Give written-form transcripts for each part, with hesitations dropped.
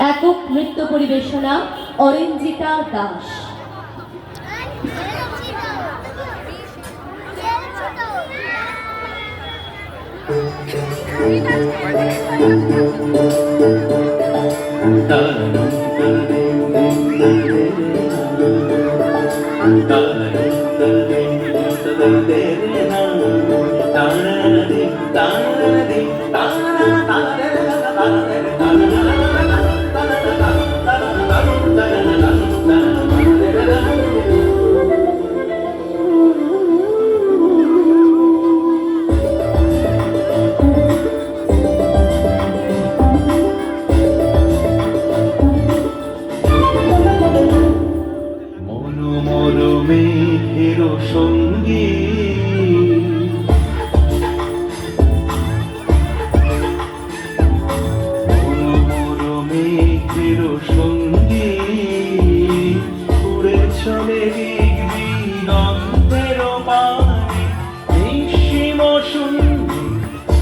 একক নৃত্য পরিবেশনা অরিঞ্জিতা দাস।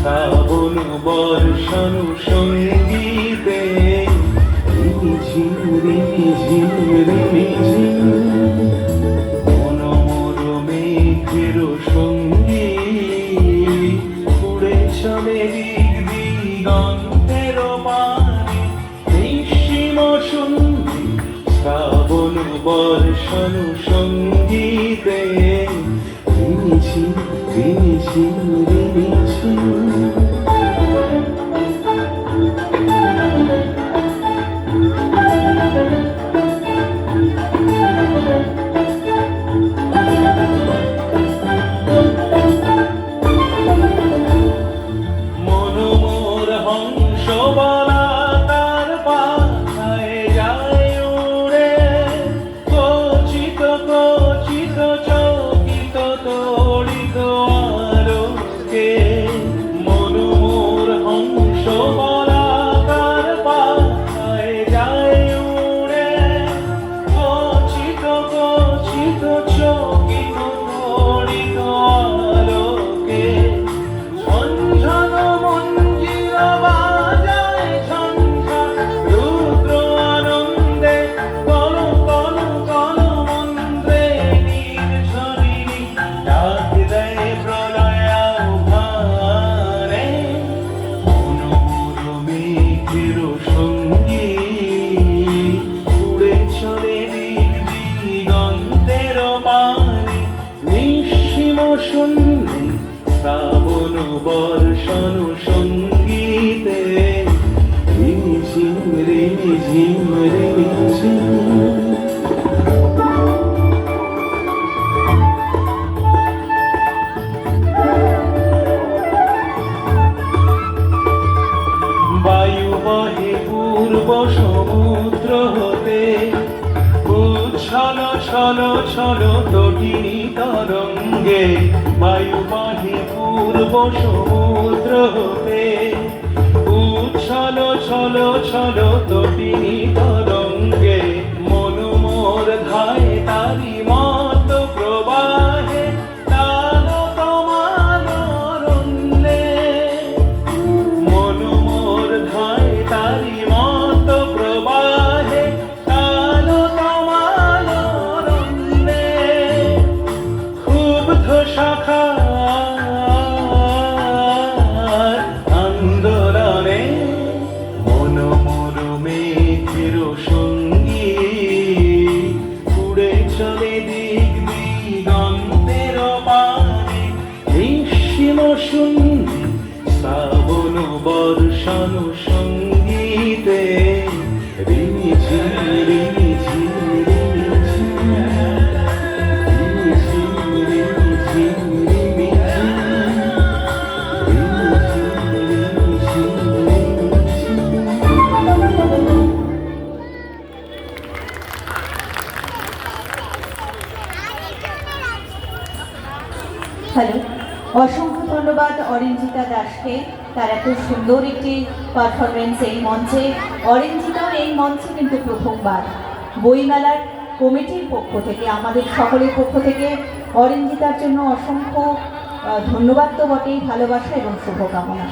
শ্রাবণ বর্ষণ সঙ্গীতে মনোমর মেঘের সঙ্গী উড়ে চলে দিগন্তের পানে নিঃসীম সঙ্গী শ্রাবণ বর্ষণ সঙ্গীতে মনোমর হংস বলা তার পাখায় যায় উড়ে কচিত কচিত চকিত তড়িত আলোকে মনোমর হংস বলা তার পাখায় যায় উড়ে কচিত কচিত চকিত তড়িত আলোকে ঝনঝন মঞ্জির বাজায় ঝঞ্ঝা রুদ্র আনন্দে কল কল কল মন্ত্রে নির্ঝরিণী ডাক দেয় প্রলয় আহ্বানে মনোমর মেঘের সঙ্গী উড়ে চলে দিগন্তের পানে নিঃসীম শূন্যে শ্রাবণ বর্ষণ সঙ্গীতে রিমিঝিম রিমিঝিম রিমিঝিম। বায়ু বহে পূর্ব সমুদ্র হতে উচ্ছল ছল ছল তটিনী তরঙ্গে বায়ু বহে পূর্ব সমুদ্র হতে উচ্ছল ছল ছল তটিনী তরঙ্গে মনোমর ধায় তারি মত প্রবাহে তাল তমাল রুল্লে মনোমর ধায় তারি মত প্রবাহে তাল তমাল রুল্লে ক্ষুব্ধ শাখা আন্দোলনে মনোমর মেঘের সঙ্গী উড়ে চলে দিগন্তের পানে নিঃসীম শূন্যে শ্রাবণ বর্ষণ সঙ্গীতে রিমিঝিম রিমিঝিম রিমিঝিম রিমিঝিম রিমিঝিম হ্যালো, অসংখ্য ধন্যবাদ অরিঞ্জিতা দাসকে তার এত সুন্দর একটি পারফরমেন্স এই মঞ্চে। অরিঞ্জিতার এই মঞ্চে কিন্তু প্রথমবার। বইমেলার কমিটির পক্ষ থেকে, আমাদের সকলের পক্ষ থেকে অরিঞ্জিতার জন্য অসংখ্য ধন্যবাদ তো বটেই, ভালোবাসা এবং শুভকামনা।